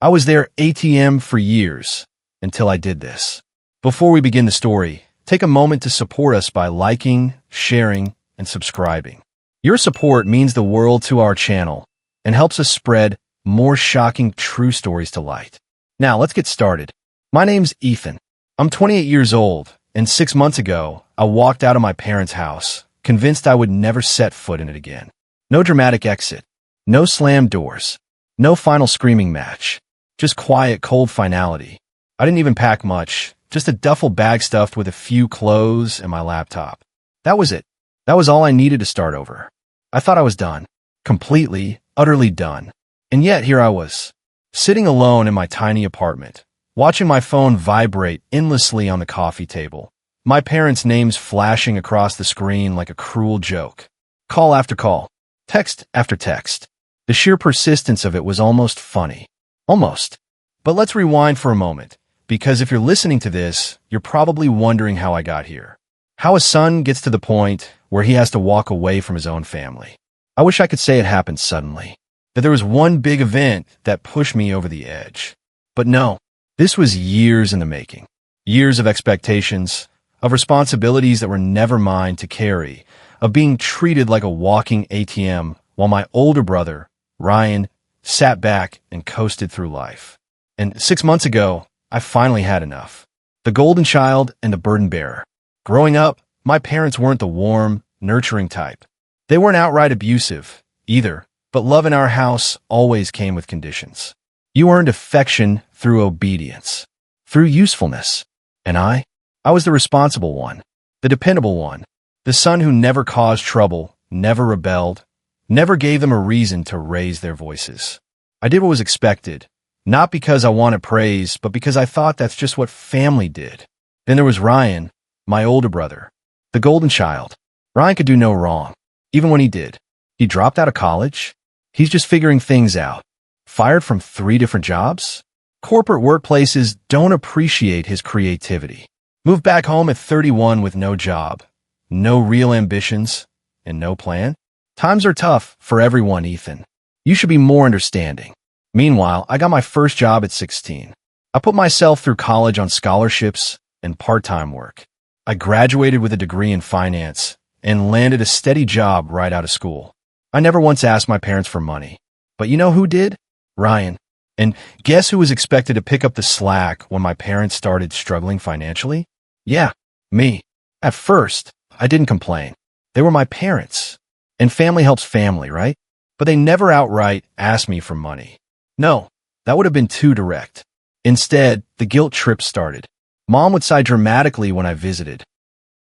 I was their ATM for years until I did this. Before we begin the story, take a moment to support us by liking, sharing, and subscribing. Your support means the world to our channel and helps us spread more shocking true stories to light. Now, let's get started. My name's Ethan. I'm 28 years old, and 6 months ago, I walked out of my parents' house, convinced I would never set foot in it again. No dramatic exit, no slammed doors, no final screaming match, just quiet, cold finality. I didn't even pack much, just a duffel bag stuffed with a few clothes and my laptop. That was it. That was all I needed to start over. I thought I was done. Completely, utterly done. And yet here I was, sitting alone in my tiny apartment, watching my phone vibrate endlessly on the coffee table, my parents' names flashing across the screen like a cruel joke. Call after call, text after text. The sheer persistence of it was almost funny. Almost. But let's rewind for a moment, because if you're listening to this, you're probably wondering how I got here. How a son gets to the point where he has to walk away from his own family. I wish I could say it happened suddenly, that there was one big event that pushed me over the edge. But no, this was years in the making. Years of expectations, of responsibilities that were never mine to carry, of being treated like a walking ATM while my older brother, Ryan, sat back and coasted through life. And 6 months ago, I finally had enough. The golden child and the burden bearer. Growing up, my parents weren't the warm, nurturing type. They weren't outright abusive, either, but love in our house always came with conditions. You earned affection through obedience, through usefulness. And I was the responsible one, the dependable one, the son who never caused trouble, never rebelled, never gave them a reason to raise their voices. I did what was expected, not because I wanted praise, but because I thought that's just what family did. Then there was Ryan, my older brother, the golden child. Ryan could do no wrong, even when he did. He dropped out of college. He's just figuring things out. Fired from 3 different jobs? Corporate workplaces don't appreciate his creativity. Moved back home at 31 with no job, no real ambitions, and no plan? Times are tough for everyone, Ethan. You should be more understanding. Meanwhile, I got my first job at 16. I put myself through college on scholarships and part-time work. I graduated with a degree in finance and landed a steady job right out of school. I never once asked my parents for money. But you know who did? Ryan. And guess who was expected to pick up the slack when my parents started struggling financially? Yeah, me. At first, I didn't complain. They were my parents. And family helps family, right? But they never outright asked me for money. No, that would have been too direct. Instead, the guilt trip started. Mom would sigh dramatically when I visited.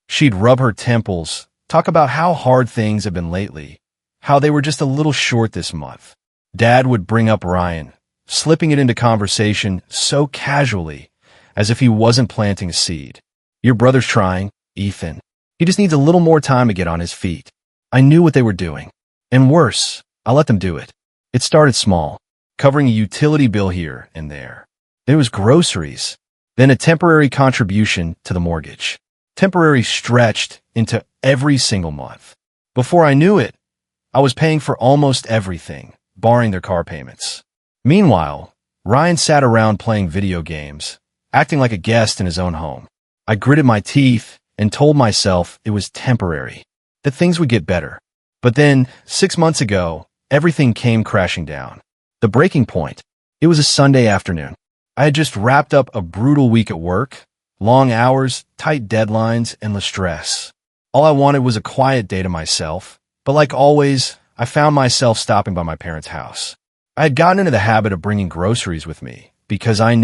She'd rub her temples, talk about how hard things have been lately, how they were just a little short this month. Dad would bring up Ryan, slipping it into conversation so casually, as if he wasn't planting a seed. Your brother's trying, Ethan. He just needs a little more time to get on his feet. I knew what they were doing. And worse, I let them do it. It started small, covering a utility bill here and there. There was groceries, then a temporary contribution to the mortgage. Temporary stretched into every single month. Before I knew it, I was paying for almost everything, barring their car payments. Meanwhile, Ryan sat around playing video games, acting like a guest in his own home. I gritted my teeth and told myself it was temporary, that things would get better. But then, 6 months ago, everything came crashing down. The breaking point. It was a Sunday afternoon. I had just wrapped up a brutal week at work. Long hours, tight deadlines, endless stress. All I wanted was a quiet day to myself. But like always, I found myself stopping by my parents' house. I had gotten into the habit of bringing groceries with me because I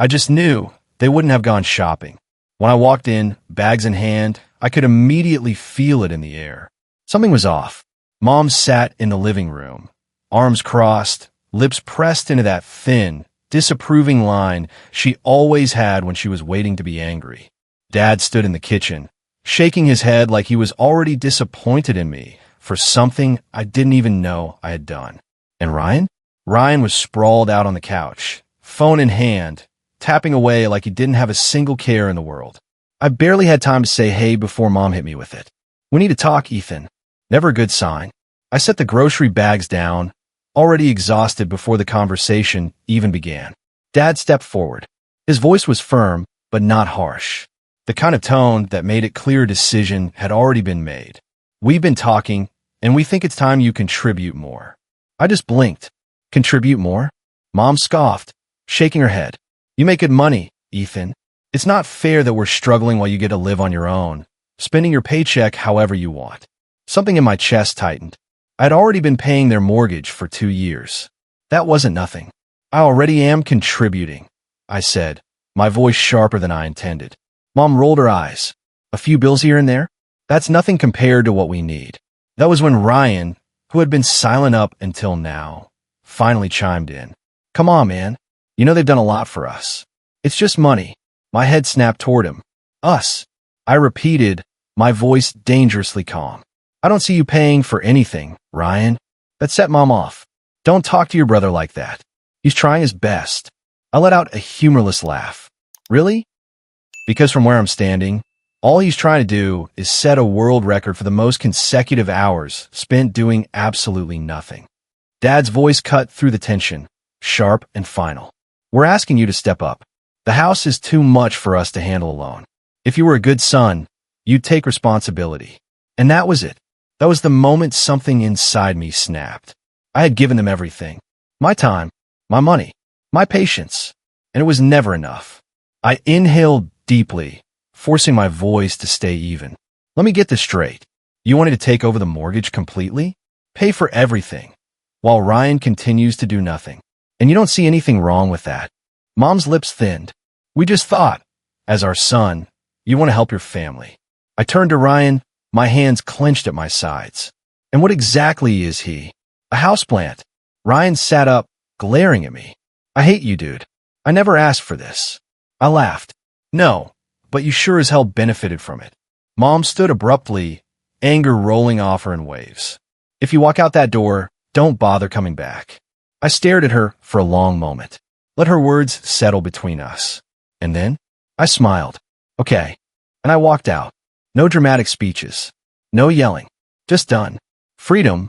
just knew they wouldn't have gone shopping. When I walked in, bags in hand, I could immediately feel it in the air. Something was off. Mom sat in the living room, arms crossed, lips pressed into that thin, disapproving line she always had when she was waiting to be angry. Dad stood in the kitchen, shaking his head like he was already disappointed in me for something I didn't even know I had done. And Ryan? Ryan was sprawled out on the couch, phone in hand, tapping away like he didn't have a single care in the world. I barely had time to say hey before Mom hit me with it. We need to talk, Ethan. Never a good sign. I set the grocery bags down, already exhausted before the conversation even began. Dad stepped forward. His voice was firm, but not harsh. The kind of tone that made it clear a decision had already been made. We've been talking, and we think it's time you contribute more. I just blinked. Contribute more? Mom scoffed, shaking her head. You make good money, Ethan. It's not fair that we're struggling while you get to live on your own, spending your paycheck however you want. Something in my chest tightened. I'd already been paying their mortgage for 2 years. That wasn't nothing. I already am contributing, I said, my voice sharper than I intended. Mom rolled her eyes. A few bills here and there? That's nothing compared to what we need. That was when Ryan, who had been silent up until now, finally chimed in. Come on, man. You know they've done a lot for us. It's just money. My head snapped toward him. Us. I repeated, my voice dangerously calm. I don't see you paying for anything, Ryan. That set Mom off. Don't talk to your brother like that. He's trying his best. I let out a humorless laugh. Really? Because from where I'm standing, all he's trying to do is set a world record for the most consecutive hours spent doing absolutely nothing. Dad's voice cut through the tension, sharp and final. We're asking you to step up. The house is too much for us to handle alone. If you were a good son, you'd take responsibility. And that was it. That was the moment something inside me snapped. I had given them everything. My time, my money, my patience. And it was never enough. I inhaled deeply, forcing my voice to stay even. Let me get this straight. You wanted to take over the mortgage completely? Pay for everything, while Ryan continues to do nothing. And you don't see anything wrong with that. Mom's lips thinned. We just thought, as our son, you want to help your family. I turned to Ryan, my hands clenched at my sides. And what exactly is he? A houseplant. Ryan sat up, glaring at me. I hate you, dude. I never asked for this. I laughed. No, but you sure as hell benefited from it. Mom stood abruptly, anger rolling off her in waves. If you walk out that door, don't bother coming back. I stared at her for a long moment. Let her words settle between us. And then, I smiled. Okay. And I walked out. No dramatic speeches. No yelling. Just done. Freedom,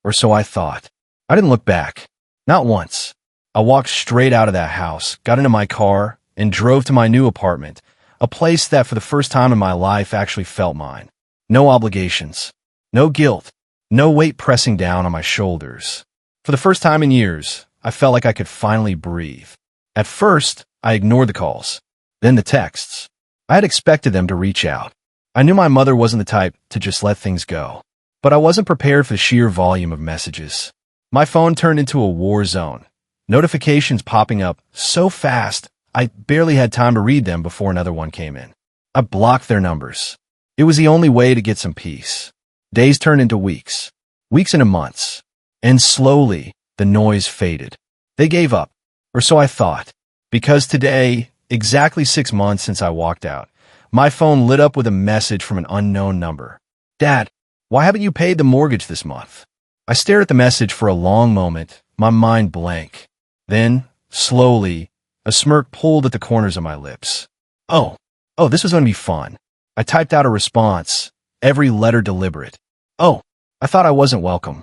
or so I thought. I didn't look back. Not once. I walked straight out of that house, got into my car, and drove to my new apartment, a place that for the first time in my life actually felt mine. No obligations. No guilt. No weight pressing down on my shoulders. For the first time in years, I felt like I could finally breathe. At first, I ignored the calls, then the texts. I had expected them to reach out. I knew my mother wasn't the type to just let things go, but I wasn't prepared for the sheer volume of messages. My phone turned into a war zone, notifications popping up so fast I barely had time to read them before another one came in. I blocked their numbers. It was the only way to get some peace. Days turned into weeks, weeks into months, and slowly the noise faded. They gave up, or so I thought, because today, exactly 6 months since I walked out, my phone lit up with a message from an unknown number. Dad, why haven't you paid the mortgage this month? I stared at the message for a long moment, my mind blank. Then, slowly, a smirk pulled at the corners of my lips. Oh, this was going to be fun. I typed out a response, every letter deliberate. Oh, I thought I wasn't welcome.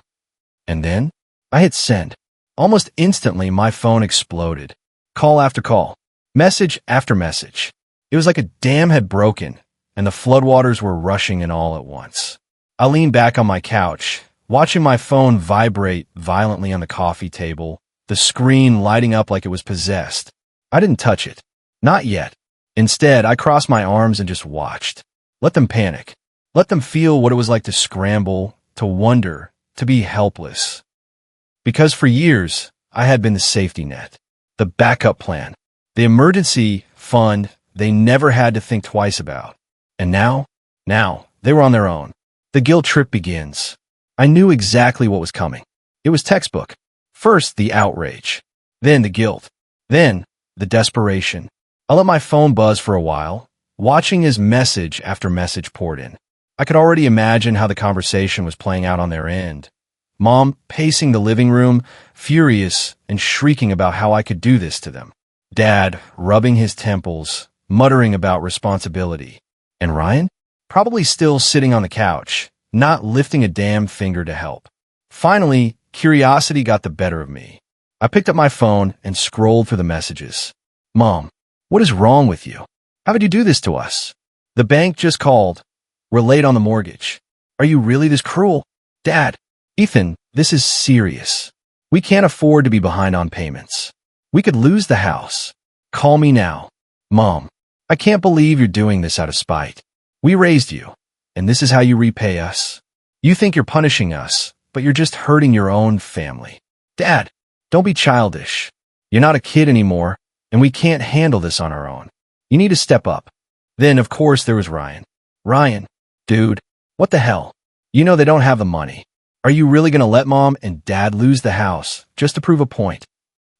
And then, I hit send. Almost instantly, my phone exploded. Call after call. Message after message. It was like a dam had broken, and the floodwaters were rushing in all at once. I leaned back on my couch, watching my phone vibrate violently on the coffee table, the screen lighting up like it was possessed. I didn't touch it. Not yet. Instead, I crossed my arms and just watched. Let them panic. Let them feel what it was like to scramble, to wonder, to be helpless. Because for years, I had been the safety net, the backup plan, the emergency fund they never had to think twice about. And now, they were on their own. The guilt trip begins. I knew exactly what was coming. It was textbook. First, the outrage. Then the guilt. Then, the desperation. I let my phone buzz for a while, watching as message after message poured in. I could already imagine how the conversation was playing out on their end. Mom pacing the living room, furious and shrieking about how I could do this to them. Dad rubbing his temples, muttering about responsibility. And Ryan? Probably still sitting on the couch, not lifting a damn finger to help. Finally, curiosity got the better of me. I picked up my phone and scrolled through the messages. Mom, what is wrong with you? How could you do this to us? The bank just called. We're late on the mortgage. Are you really this cruel? Dad, Ethan, this is serious. We can't afford to be behind on payments. We could lose the house. Call me now. Mom, I can't believe you're doing this out of spite. We raised you, and this is how you repay us. You think you're punishing us, but you're just hurting your own family. Dad, don't be childish. You're not a kid anymore, and we can't handle this on our own. You need to step up. Then, of course, there was Ryan. Ryan, dude, what the hell? You know they don't have the money. Are you really going to let Mom and Dad lose the house just to prove a point?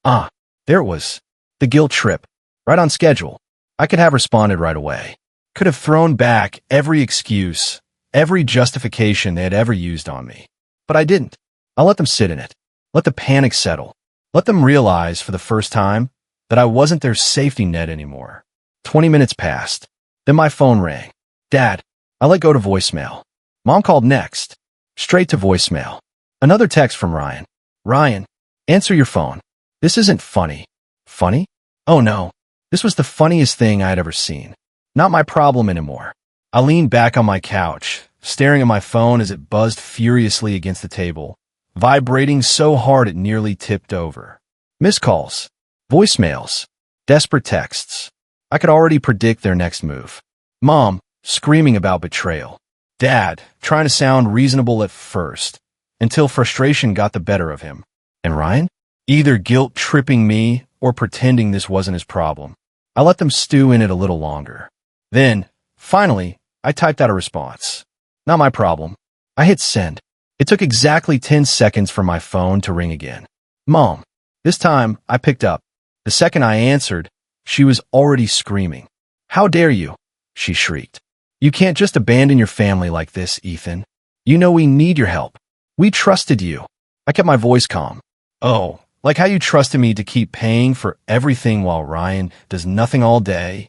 Ah, there it was. The guilt trip. Right on schedule. I could have responded right away. Could have thrown back every excuse, every justification they had ever used on me. But I didn't. I let them sit in it. Let the panic settle. Let them realize for the first time that I wasn't their safety net anymore. 20 minutes passed. Then my phone rang. Dad, I let go to voicemail. Mom called next. Straight to voicemail. Another text from Ryan. Ryan, answer your phone. This isn't funny. Funny? Oh no. This was the funniest thing I had ever seen. Not my problem anymore. I leaned back on my couch, staring at my phone as it buzzed furiously against the table, vibrating so hard it nearly tipped over. Missed calls. Voicemails. Desperate texts. I could already predict their next move. Mom, screaming about betrayal. Dad, trying to sound reasonable at first, until frustration got the better of him. And Ryan? Either guilt-tripping me or pretending this wasn't his problem. I let them stew in it a little longer. Then, finally, I typed out a response. Not my problem. I hit send. It took exactly 10 seconds for my phone to ring again. Mom. This time, I picked up. The second I answered, she was already screaming. How dare you? She shrieked. You can't just abandon your family like this, Ethan. You know we need your help. We trusted you. I kept my voice calm. Oh, like how you trusted me to keep paying for everything while Ryan does nothing all day?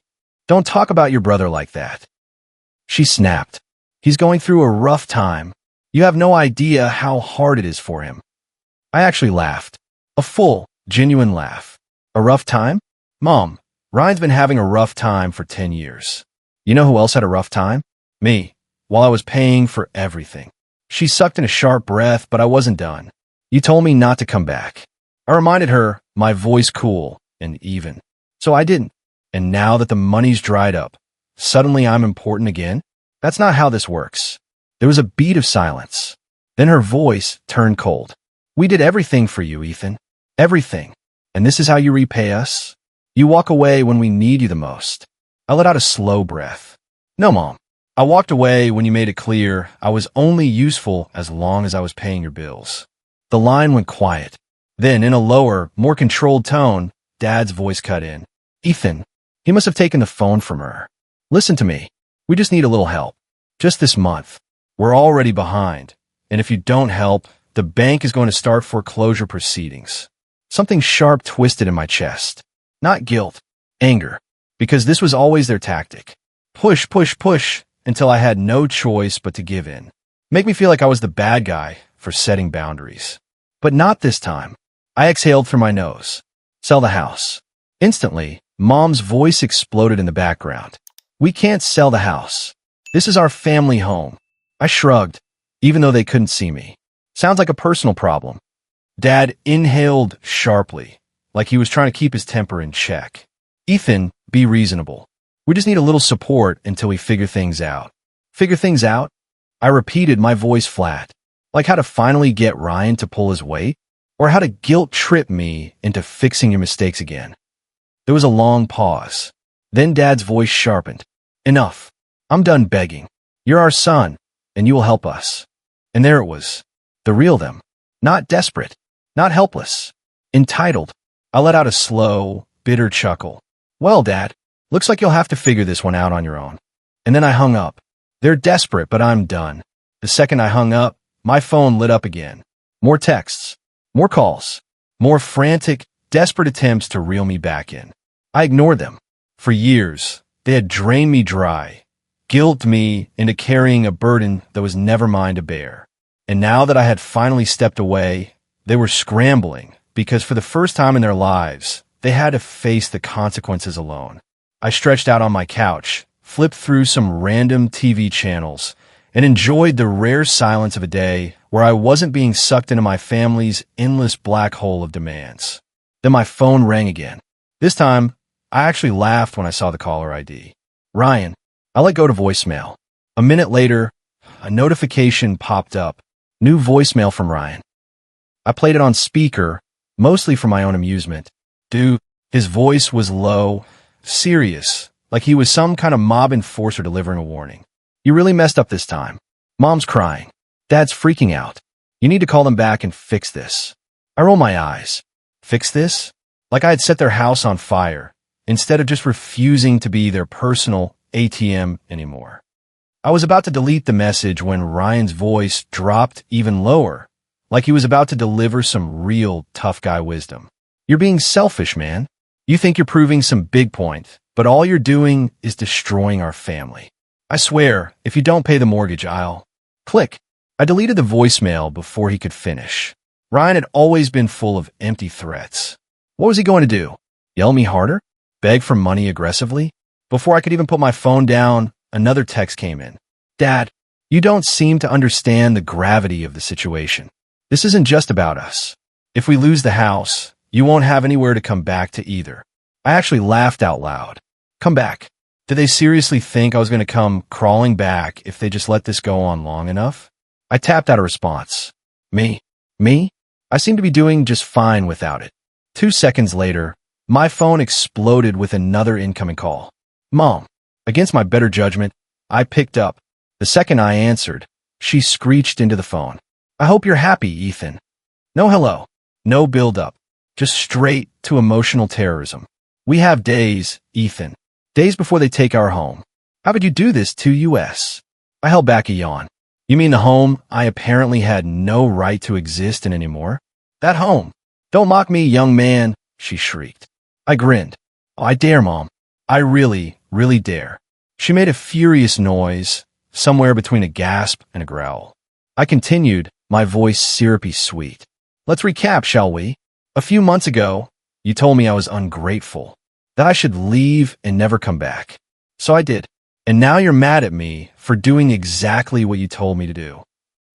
Don't talk about your brother like that. She snapped. He's going through a rough time. You have no idea how hard it is for him. I actually laughed. A full, genuine laugh. A rough time? Mom, Ryan's been having a rough time for 10 years. You know who else had a rough time? Me, while I was paying for everything. She sucked in a sharp breath, but I wasn't done. You told me not to come back. I reminded her, my voice cool and even. So I didn't. And now that the money's dried up, suddenly I'm important again? That's not how this works. There was a beat of silence. Then her voice turned cold. We did everything for you, Ethan. Everything. And this is how you repay us? You walk away when we need you the most. I let out a slow breath. No, Mom. I walked away when you made it clear I was only useful as long as I was paying your bills. The line went quiet. Then, in a lower, more controlled tone, Dad's voice cut in. Ethan, he must have taken the phone from her. Listen to me. We just need a little help. Just this month. We're already behind. And if you don't help, the bank is going to start foreclosure proceedings. Something sharp twisted in my chest. Not guilt. Anger. Because this was always their tactic. Push, push, push, until I had no choice but to give in. Make me feel like I was the bad guy for setting boundaries. But not this time. I exhaled through my nose. Sell the house. Instantly, Mom's voice exploded in the background. We can't sell the house. This is our family home. I shrugged, even though they couldn't see me. Sounds like a personal problem. Dad inhaled sharply, like he was trying to keep his temper in check. Ethan, be reasonable. We just need a little support until we figure things out. Figure things out? I repeated, my voice flat. Like how to finally get Ryan to pull his weight? Or how to guilt-trip me into fixing your mistakes again? There was a long pause. Then Dad's voice sharpened. Enough. I'm done begging. You're our son, and you will help us. And there it was. The real them. Not desperate. Not helpless. Entitled. I let out a slow, bitter chuckle. Well, Dad, looks like you'll have to figure this one out on your own. And then I hung up. They're desperate, but I'm done. The second I hung up, my phone lit up again. More texts. More calls. More frantic, desperate attempts to reel me back in. I ignored them. For years, they had drained me dry, guilt me into carrying a burden that was never mine to bear. And now that I had finally stepped away, They were scrambling because for the first time in their lives, they had to face the consequences alone. I stretched out on my couch, flipped through some random TV channels, and enjoyed the rare silence of a day where I wasn't being sucked into my family's endless black hole of demands. Then my phone rang again. This time, I actually laughed when I saw the caller ID. Ryan. I let go to voicemail. A minute later, a notification popped up. New voicemail from Ryan. I played it on speaker, mostly for my own amusement. Dude, his voice was low, serious, like he was some kind of mob enforcer delivering a warning. You really messed up this time. Mom's crying. Dad's freaking out. You need to call them back and fix this. I roll my eyes. Fix this? Like I had set their house on fire, instead of just refusing to be their personal ATM anymore. I was about to delete the message when Ryan's voice dropped even lower, like he was about to deliver some real tough guy wisdom. You're being selfish, man. You think you're proving some big point, but all you're doing is destroying our family. I swear, if you don't pay the mortgage, I'll... Click. I deleted the voicemail before he could finish. Ryan had always been full of empty threats. What was he going to do? Yell at me harder? Beg for money aggressively? Before I could even put my phone down, another text came in. Dad, you don't seem to understand the gravity of the situation. This isn't just about us. If we lose the house, you won't have anywhere to come back to either. I actually laughed out loud. Come back. Did they seriously think I was going to come crawling back if they just let this go on long enough? I tapped out a response. Me? I seem to be doing just fine without it. 2 seconds later, my phone exploded with another incoming call. Mom. Against my better judgment, I picked up. The second I answered, she screeched into the phone. I hope you're happy, Ethan. No hello. No build-up. Just straight to emotional terrorism. We have days, Ethan. Days before they take our home. How would you do this to us? I held back a yawn. You mean the home I apparently had no right to exist in anymore? That home. Don't mock me, young man, she shrieked. I grinned. Oh, I dare, Mom. I really dare. She made a furious noise, somewhere between a gasp and a growl. I continued, my voice syrupy sweet. Let's recap, shall we? A few months ago, you told me I was ungrateful, that I should leave and never come back. So I did. And now you're mad at me for doing exactly what you told me to do.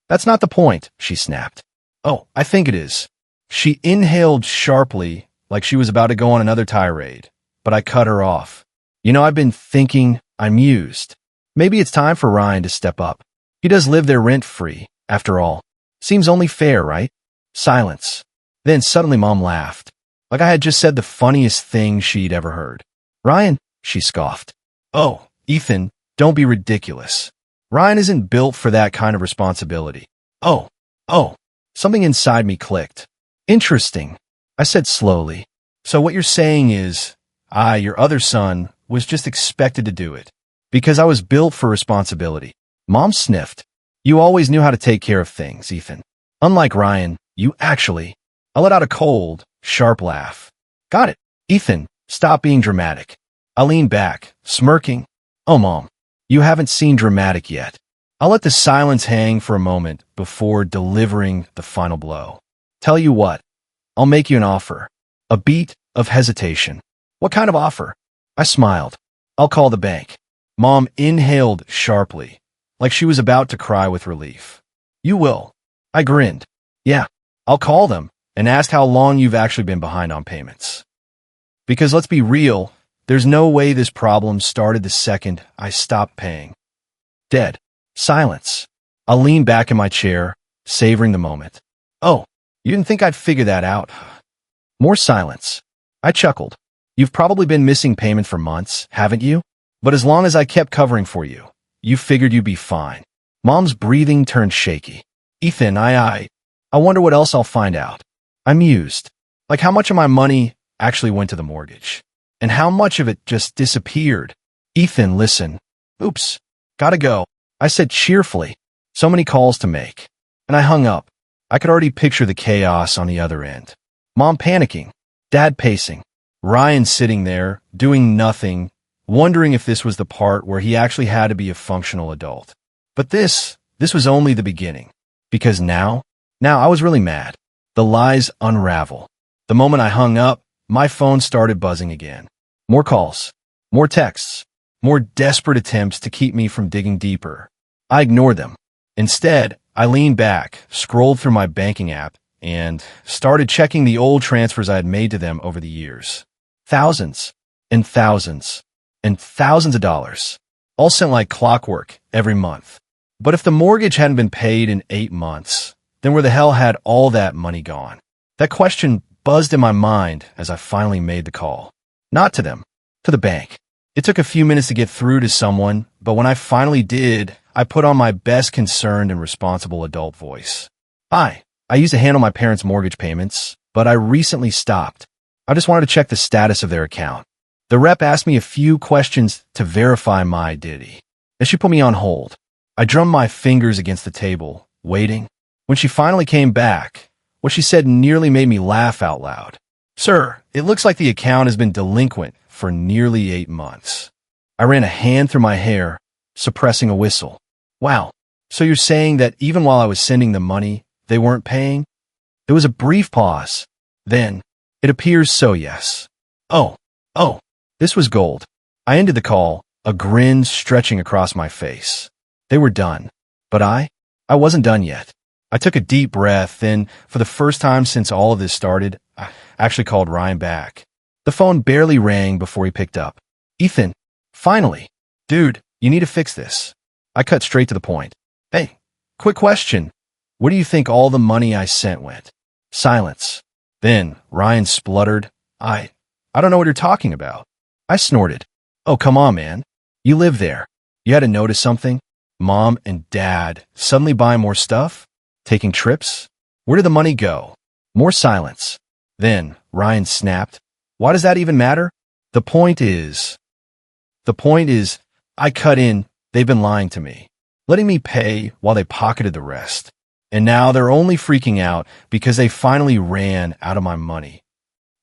That's not the point, she snapped. Oh, I think it is. She inhaled sharply, like she was about to go on another tirade, but I cut her off. You know, I've been thinking, I mused. Maybe it's time for Ryan to step up. He does live there rent-free, after all. Seems only fair, right? Silence. Then suddenly Mom laughed, like I had just said the funniest thing she'd ever heard. Ryan, she scoffed. Oh, Ethan, don't be ridiculous. Ryan isn't built for that kind of responsibility. Oh. Something inside me clicked. Interesting, I said slowly. So what you're saying is, I, your other son, was just expected to do it. Because I was built for responsibility. Mom sniffed. You always knew how to take care of things, Ethan. Unlike Ryan, you actually... I let out a cold, sharp laugh. Got it. Ethan, stop being dramatic. I leaned back, smirking. Oh, Mom, you haven't seen dramatic yet. I'll let the silence hang for a moment before delivering the final blow. Tell you what, I'll make you an offer. A beat of hesitation. What kind of offer? I smiled. I'll call the bank. Mom inhaled sharply, like she was about to cry with relief. You will. I grinned. Yeah, I'll call them and ask how long you've actually been behind on payments. Because let's be real, there's no way this problem started the second I stopped paying. Dead. Silence. I leaned back in my chair, savoring the moment. Oh, you didn't think I'd figure that out? More silence. I chuckled. You've probably been missing payment for months, haven't you? But as long as I kept covering for you, you figured you'd be fine. Mom's breathing turned shaky. Ethan, I wonder what else I'll find out. I mused. Like how much of my money actually went to the mortgage? And how much of it just disappeared? Ethan, listen. Oops. Gotta go. I said cheerfully. So many calls to make. And I hung up. I could already picture the chaos on the other end. Mom panicking. Dad pacing. Ryan sitting there, doing nothing, wondering if this was the part where he actually had to be a functional adult. But this was only the beginning. Because now I was really mad. The lies unravel. The moment I hung up, my phone started buzzing again. More calls, more texts, more desperate attempts to keep me from digging deeper. I ignored them. Instead, I leaned back, scrolled through my banking app, and started checking the old transfers I had made to them over the years. Thousands and thousands and thousands of dollars, all sent like clockwork every month. But if the mortgage hadn't been paid in 8 months, then where the hell had all that money gone? That question buzzed in my mind as I finally made the call. Not to them, to the bank. It took a few minutes to get through to someone, but when I finally did, I put on my best concerned and responsible adult voice. Hi, I used to handle my parents' mortgage payments, but I recently stopped. I just wanted to check the status of their account. The rep asked me a few questions to verify my identity. Then she put me on hold. I drummed my fingers against the table, waiting. When she finally came back, what she said nearly made me laugh out loud. Sir, it looks like the account has been delinquent for nearly 8 months. I ran a hand through my hair, suppressing a whistle. Wow, so you're saying that even while I was sending the money, they weren't paying? There was a brief pause. Then, it appears so, yes. Oh, this was gold. I ended the call, a grin stretching across my face. They were done. But I wasn't done yet. I took a deep breath, then, for the first time since all of this started, I actually called Ryan back. The phone barely rang before he picked up. Ethan, finally. Dude, you need to fix this. I cut straight to the point. Hey, quick question. Where do you think all the money I sent went? Silence. Then, Ryan spluttered. I don't know what you're talking about. I snorted. Oh, come on, man. You live there. You had to notice something? Mom and Dad suddenly buying more stuff? Taking trips? Where did the money go? More silence. Then, Ryan snapped. Why does that even matter? The point is, I cut in, they've been lying to me, letting me pay while they pocketed the rest. And now they're only freaking out because they finally ran out of my money.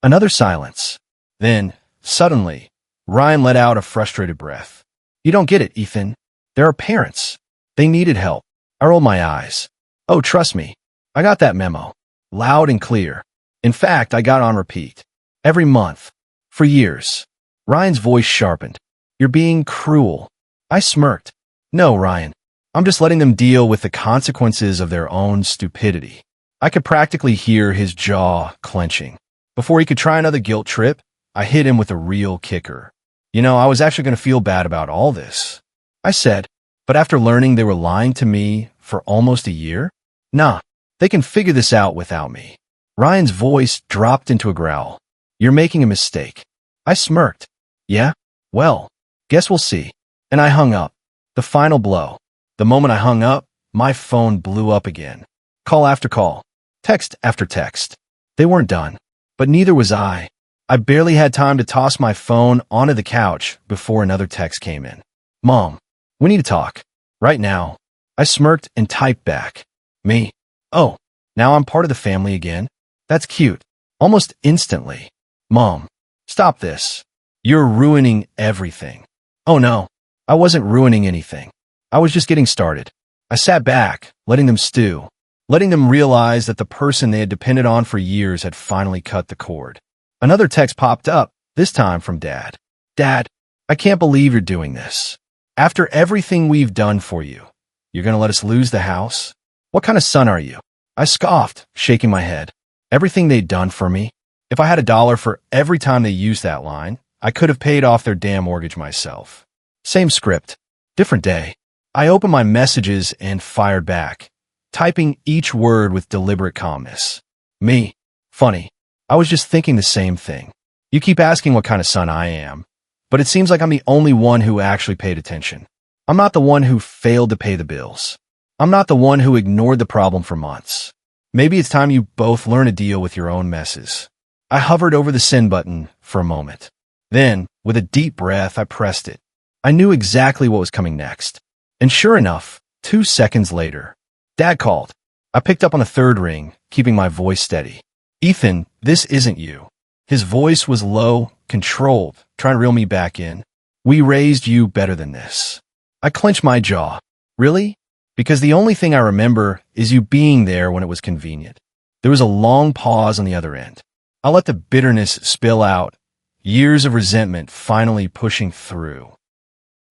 Another silence. Then, suddenly, Ryan let out a frustrated breath. You don't get it, Ethan. There are parents. They needed help. I rolled my eyes. Oh, trust me. I got that memo. Loud and clear. In fact, I got on repeat. Every month. For years. Ryan's voice sharpened. You're being cruel. I smirked. No, Ryan. I'm just letting them deal with the consequences of their own stupidity. I could practically hear his jaw clenching. Before he could try another guilt trip, I hit him with a real kicker. You know, I was actually going to feel bad about all this. I said, but after learning they were lying to me for almost a year? Nah, they can figure this out without me. Ryan's voice dropped into a growl. You're making a mistake. I smirked. Yeah? Well, guess we'll see. And I hung up. The final blow. The moment I hung up, my phone blew up again. Call after call. Text after text. They weren't done. But neither was I. I barely had time to toss my phone onto the couch before another text came in. Mom, we need to talk. Right now. I smirked and typed back. Me. Oh, now I'm part of the family again? That's cute. Almost instantly. Mom, stop this. You're ruining everything. Oh no, I wasn't ruining anything. I was just getting started. I sat back, letting them stew, letting them realize that the person they had depended on for years had finally cut the cord. Another text popped up, this time from Dad. Dad, I can't believe you're doing this. After everything we've done for you, you're going to let us lose the house? What kind of son are you? I scoffed, shaking my head. Everything they'd done for me? If I had $1 for every time they used that line, I could have paid off their damn mortgage myself. Same script. Different day. I opened my messages and fired back, typing each word with deliberate calmness. Me. Funny. I was just thinking the same thing. You keep asking what kind of son I am, but it seems like I'm the only one who actually paid attention. I'm not the one who failed to pay the bills. I'm not the one who ignored the problem for months. Maybe it's time you both learn to deal with your own messes. I hovered over the send button for a moment. Then, with a deep breath, I pressed it. I knew exactly what was coming next. And sure enough, 2 seconds later, Dad called. I picked up on the third ring, keeping my voice steady. Ethan, this isn't you. His voice was low, controlled, trying to reel me back in. We raised you better than this. I clenched my jaw. Really? Because the only thing I remember is you being there when it was convenient. There was a long pause on the other end. I let the bitterness spill out, years of resentment finally pushing through.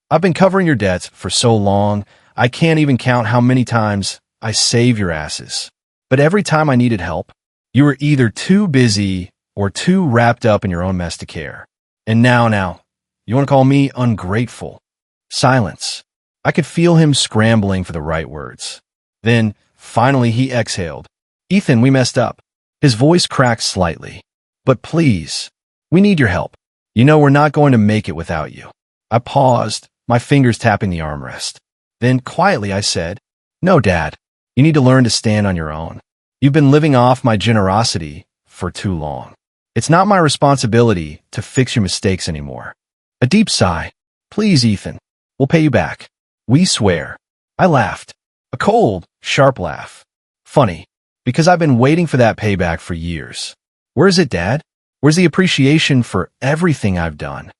I've been covering your debts for so long, I can't even count how many times I saved your asses. But every time I needed help, you were either too busy or too wrapped up in your own mess to care. And now, you want to call me ungrateful? Silence. I could feel him scrambling for the right words. Then, finally, he exhaled. Ethan, we messed up. His voice cracked slightly. But please, we need your help. You know we're not going to make it without you. I paused, my fingers tapping the armrest. Then, quietly, I said, No, Dad. You need to learn to stand on your own. You've been living off my generosity for too long. It's not my responsibility to fix your mistakes anymore. A deep sigh. Please, Ethan. We'll pay you back. We swear. I laughed. A cold, sharp laugh. Funny, because I've been waiting for that payback for years. Where is it, Dad? Where's the appreciation for everything I've done?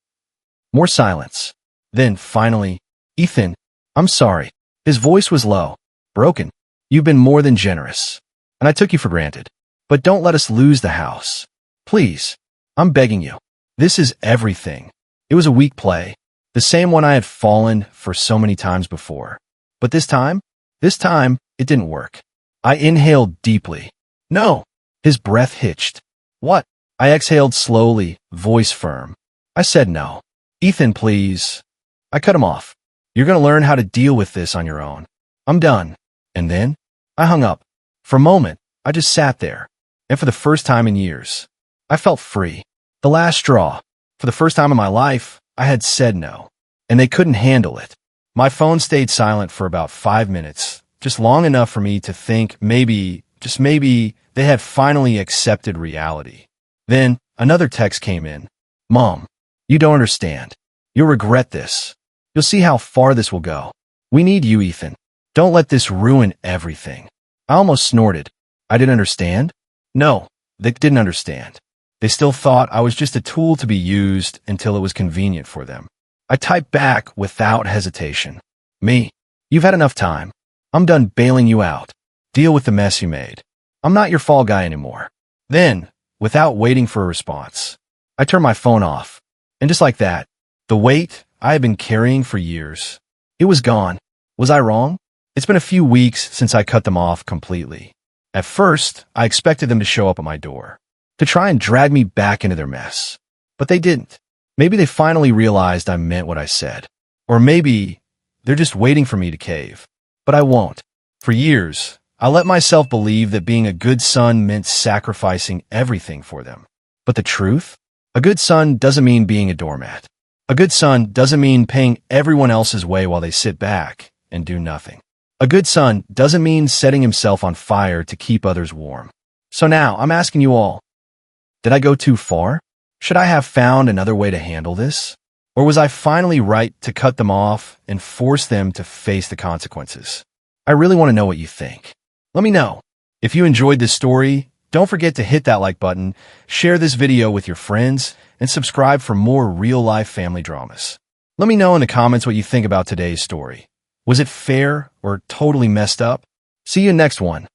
More silence. Then, finally, Ethan, I'm sorry. His voice was low, broken. You've been more than generous, and I took you for granted. But don't let us lose the house. Please, I'm begging you. This is everything. It was a weak play, the same one I had fallen for so many times before. But this time, it didn't work. I inhaled deeply. No. His breath hitched. What? I exhaled slowly, voice firm. I said no. Ethan, please. I cut him off. You're going to learn how to deal with this on your own. I'm done. And then, I hung up. For a moment, I just sat there. And for the first time in years, I felt free. The last straw. For the first time in my life, I had said no. And they couldn't handle it. My phone stayed silent for about 5 minutes, just long enough for me to think maybe, just maybe, they had finally accepted reality. Then, another text came in. Mom, you don't understand. You'll regret this. You'll see how far this will go. We need you, Ethan. Don't let this ruin everything. I almost snorted. I didn't understand? No, they didn't understand. They still thought I was just a tool to be used until it was convenient for them. I typed back without hesitation. Me, you've had enough time. I'm done bailing you out. Deal with the mess you made. I'm not your fall guy anymore. Then, without waiting for a response, I turned my phone off. And just like that, the weight I had been carrying for years, it was gone. Was I wrong? It's been a few weeks since I cut them off completely. At first, I expected them to show up at my door, to try and drag me back into their mess. But they didn't. Maybe they finally realized I meant what I said. Or maybe they're just waiting for me to cave. But I won't. For years, I let myself believe that being a good son meant sacrificing everything for them. But the truth? A good son doesn't mean being a doormat. A good son doesn't mean paying everyone else's way while they sit back and do nothing. A good son doesn't mean setting himself on fire to keep others warm. So now, I'm asking you all, did I go too far? Should I have found another way to handle this? Or was I finally right to cut them off and force them to face the consequences? I really want to know what you think. Let me know. If you enjoyed this story, don't forget to hit that like button, share this video with your friends, and subscribe for more real-life family dramas. Let me know in the comments what you think about today's story. Was it fair or totally messed up? See you next one.